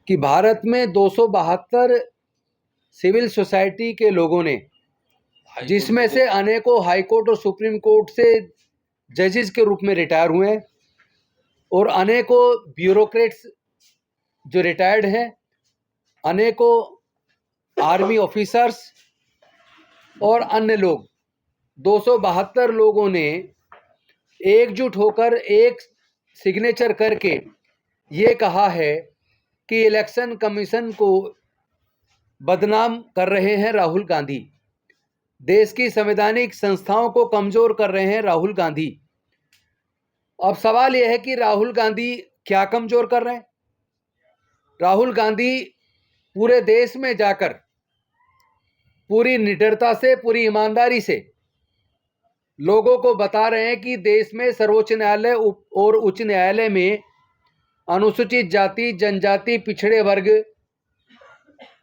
कि भारत में 272 civil society के लोगों ने, जिसमें से अनेकों हाई कोर्ट और सुप्रीम कोर्ट से जजेस के रूप में रिटायर हुए हैं और अनेकों ब्यूरोक्रेट्स जो रिटायर्ड हैं, अनेकों आर्मी ऑफिसर्स और अन्य लोग, 272 लोगों ने एकजुट होकर एक सिग्नेचर करके ये कहा है कि इलेक्शन कमीशन को बदनाम कर रहे हैं राहुल गांधी, देश की संवैधानिक संस्थाओं को कमजोर कर रहे हैं राहुल गांधी। अब सवाल यह है कि राहुल गांधी क्या कमजोर कर रहे हैं? राहुल गांधी पूरे देश में जाकर पूरी निडरता से, पूरी ईमानदारी से लोगों को बता रहे हैं कि देश में सर्वोच्च न्यायालय और उच्च न्यायालय में अनुसूचित जाति, जनजाति, पिछड़े वर्ग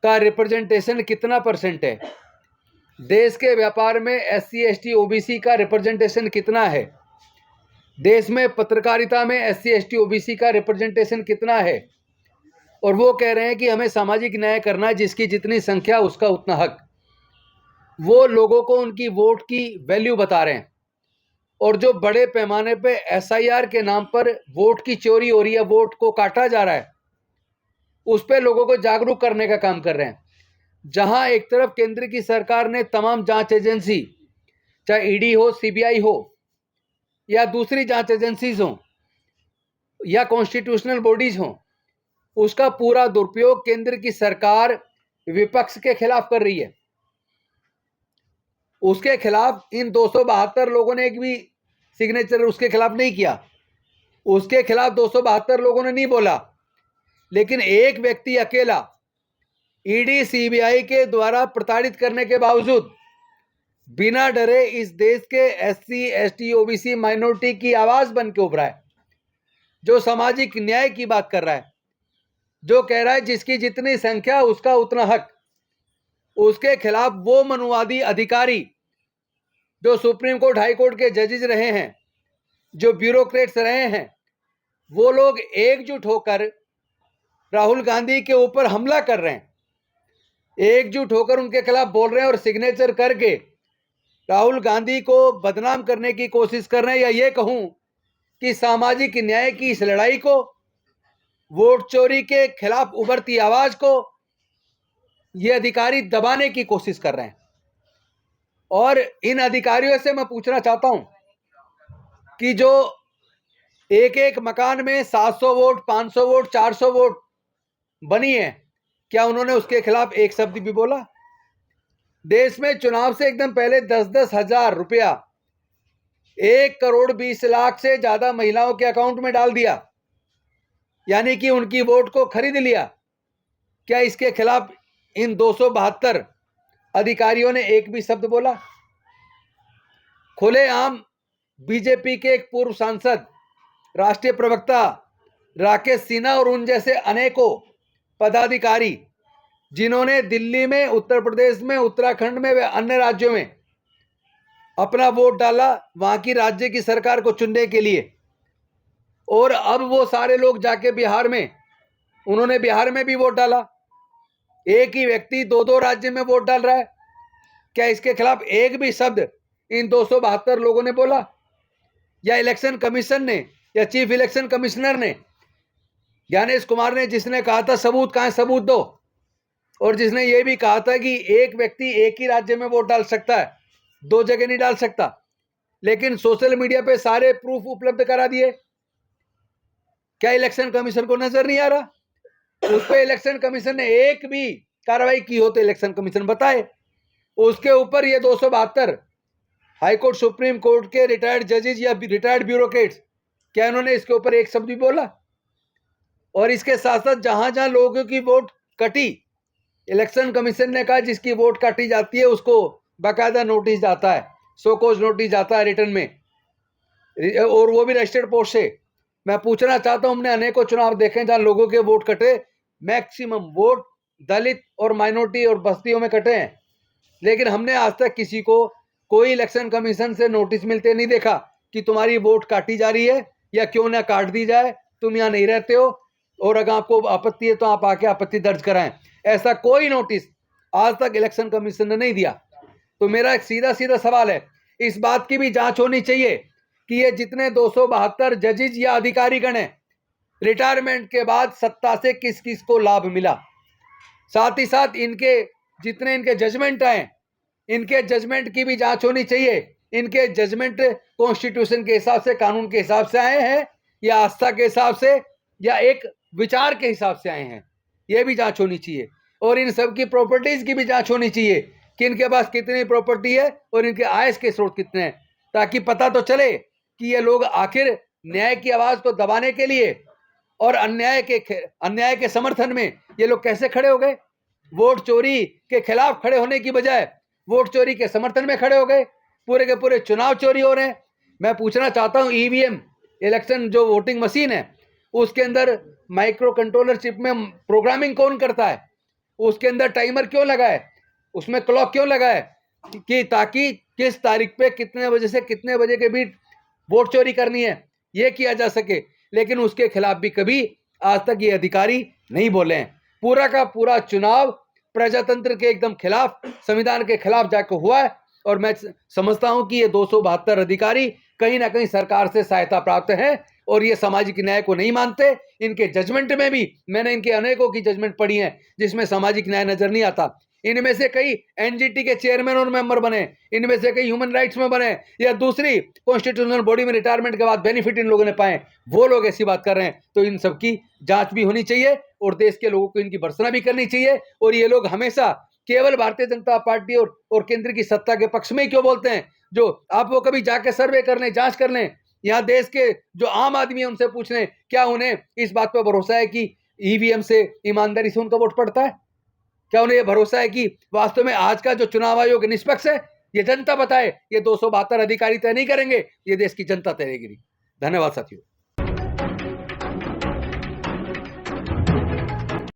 का रिप्रेजेंटेशन कितना परसेंट है, देश के व्यापार में SC, ST, OBC का रिप्रेजेंटेशन कितना है, देश में पत्रकारिता में SC, ST, OBC का रिप्रेजेंटेशन कितना है। और वो कह रहे हैं कि हमें सामाजिक न्याय करना है, जिसकी जितनी संख्या उसका उतना हक। वो लोगों को उनकी वोट की वैल्यू बता रहे हैं और जो बड़े पैमाने पे SIR के नाम पर वोट की चोरी हो रही है, वोट को काटा जा रहा है, उस पे लोगों को जागरूक करने का काम कर रहे हैं। जहां एक तरफ केंद्र की सरकार ने तमाम जांच एजेंसी, चाहे ED हो, CBI हो या दूसरी जांच एजेंसीज हो या कॉन्स्टिट्यूशनल बॉडीज हो, उसका पूरा दुरुपयोग केंद्र की सरकार विपक्ष के खिलाफ कर रही है। उसके खिलाफ इन 272 लोगों ने एक भी सिग्नेचर उसके खिलाफ नहीं किया, उसके खिलाफ 272 लोगों ने नहीं बोला, लेकिन एक व्यक्ति अकेला ED, CBI के द्वारा प्रताड़ित करने के बावजूद बिना डरे इस देश के SC, ST, OBC माइनॉरिटी की आवाज बन के उभरा है, जो सामाजिक न्याय की बात कर रहा है, जो कह रहा है जिसकी जितनी संख्या उसका उतना हक। उसके खिलाफ वो मनुवादी अधिकारी जो सुप्रीम कोर्ट, हाई कोर्ट के जजेस रहे हैं, जो ब्यूरोक्रेट्स रहे हैं, वो लोग एकजुट होकर राहुल गांधी के ऊपर हमला कर रहे हैं, एकजुट होकर उनके खिलाफ बोल रहे हैं और सिग्नेचर करके राहुल गांधी को बदनाम करने की कोशिश कर रहे हैं, या ये कहूं कि सामाजिक न्याय की इस लड़ाई को, वोट चोरी के खिलाफ उभरती आवाज को ये अधिकारी दबाने की कोशिश कर रहे हैं। और इन अधिकारियों से मैं पूछना चाहता हूं कि जो एक एक मकान में 700 वोट, 500 वोट, 400 वोट बनी है, क्या उन्होंने उसके खिलाफ एक शब्द भी बोला? देश में चुनाव से एकदम पहले 10-10 हजार रुपया 1,20,00,000 से ज्यादा महिलाओं के अकाउंट में डाल दिया, यानी कि उनकी वोट को खरीद लिया। क्या इसके खिलाफ इन 272 अधिकारियों ने एक भी शब्द बोला? खुलेआम बीजेपी के एक पूर्व सांसद, राष्ट्रीय प्रवक्ता राकेश सिन्हा और उन जैसे अनेकों पदाधिकारी, जिन्होंने दिल्ली में, उत्तर प्रदेश में, उत्तराखंड में व अन्य राज्यों में अपना वोट डाला वहां की राज्य की सरकार को चुनने के लिए, और अब वो सारे लोग जाके बिहार में, उन्होंने बिहार में भी वोट डाला। एक ही व्यक्ति 2-2 राज्य में वोट डाल रहा है। क्या इसके खिलाफ एक भी शब्द इन 272 लोगों ने बोला? या इलेक्शन कमीशन ने, या चीफ इलेक्शन कमिश्नर ने, ज्ञानेश कुमार ने, जिसने कहा था सबूत कहां है, सबूत दो, और जिसने ये भी कहा था कि एक व्यक्ति एक ही राज्य में वोट डाल सकता है, 2 जगह नहीं डाल सकता, लेकिन सोशल मीडिया पे सारे प्रूफ उपलब्ध करा दिए। क्या इलेक्शन कमीशन को नजर नहीं आ रहा? उस पर इलेक्शन कमीशन ने एक भी कार्रवाई की हो तो इलेक्शन कमीशन बताए। उसके ऊपर ये 272 हाई कोर्ट, सुप्रीम कोर्ट के रिटायर्ड जजेस या रिटायर्ड ब्यूरोक्रेट्स, क्या इन्होंने इसके ऊपर एक शब्द भी बोला? और इसके साथ साथ जहां जहां लोगों की वोट कटी, इलेक्शन कमीशन ने कहा जिसकी वोट काटी जाती है उसको बाकायदा नोटिस जाता है, शोकॉज नोटिस जाता है रिटर्न में, और वो भी रजिस्टर्ड पोस्ट से। मैं पूछना चाहता हूं, हमने अनेकों चुनाव देखे जहां लोगों के वोट कटे, मैक्सिमम वोट दलित और माइनॉरिटी और बस्तियों में कटे हैं, लेकिन हमने आज तक किसी को कोई इलेक्शन कमीशन से नोटिस मिलते नहीं देखा कि तुम्हारी वोट काटी जा रही है या क्यों ना काट दी जाए, तुम यहाँ नहीं रहते हो और अगर आपको आपत्ति है तो आप आके आपत्ति दर्ज कराएं। ऐसा कोई नोटिस आज तक इलेक्शन कमीशन ने नहीं दिया। तो मेरा एक सीधा सीधा सवाल है, इस बात की भी जांच होनी चाहिए कि ये जितने 272 जजेज या अधिकारीगण हैं, रिटायरमेंट के बाद सत्ता से किस किस को लाभ मिला। साथ ही साथ इनके जितने इनके जजमेंट आए, इनके जजमेंट की भी जांच होनी चाहिए। इनके जजमेंट कॉन्स्टिट्यूशन के हिसाब से, कानून के हिसाब से आए हैं या आस्था के हिसाब से या एक विचार के हिसाब से आए हैं, यह भी जांच होनी चाहिए। और इन सब की प्रॉपर्टीज की भी जांच होनी चाहिए कि इनके पास कितनी प्रॉपर्टी है और इनके आय के स्रोत कितने हैं, ताकि पता तो चले कि ये लोग आखिर न्याय की आवाज को दबाने के लिए और अन्याय के समर्थन में ये लोग कैसे खड़े हो गए। वोट चोरी के खिलाफ खड़े होने की बजाय वोट चोरी के समर्थन में खड़े हो गए। पूरे के पूरे चुनाव चोरी हो रहे हैं। मैं पूछना चाहता हूं, ईवीएम इलेक्शन जो वोटिंग मशीन है उसके अंदर माइक्रो कंट्रोलर चिप में प्रोग्रामिंग कौन करता है? उसके अंदर टाइमर क्यों लगा है? उसमें क्लॉक क्यों लगा है कि ताकि किस तारीख पे कितने बजे से कितने बजे के बीच वोट चोरी करनी है, यह किया जा सके। लेकिन उसके खिलाफ भी कभी आज तक ये अधिकारी नहीं बोले हैं। पूरा का पूरा चुनाव प्रजातंत्र के एकदम खिलाफ, संविधान के खिलाफ जाकर हुआ है। और मैं समझता हूं कि ये 272 अधिकारी कहीं ना कहीं सरकार से सहायता प्राप्त है और ये सामाजिक न्याय को नहीं मानते। इनके जजमेंट में भी मैंने इनके अनेकों की जजमेंट पढ़ी है जिसमें सामाजिक न्याय नजर नहीं आता। इनमें से कई एनजीटी के चेयरमैन और मेंबर बने, इनमें से कई ह्यूमन राइट्स में बने या दूसरी कॉन्स्टिट्यूशनल बॉडी में रिटायरमेंट के बाद बेनिफिट इन लोगों ने पाए, वो लोग ऐसी बात कर रहे हैं। तो इन सबकी जांच भी होनी चाहिए और देश के लोगों को इनकी भर्त्सना भी करनी चाहिए। और ये लोग हमेशा केवल भारतीय जनता पार्टी और केंद्र की सत्ता के पक्ष में ही क्यों बोलते हैं? जो आप वो कभी जाके सर्वे कर लें, जांच कर लें। यहाँ देश के जो आम आदमी है उनसे पूछ लें, क्या उन्हें इस बात पर भरोसा है कि ईवीएम से ईमानदारी से उनका वोट पड़ता है? क्या उन्हें यह भरोसा है कि वास्तव में आज का जो चुनाव आयोग निष्पक्ष है? ये जनता बताए। ये 272 अधिकारी तय नहीं करेंगे, ये देश की जनता तय करेगी। धन्यवाद साथियों।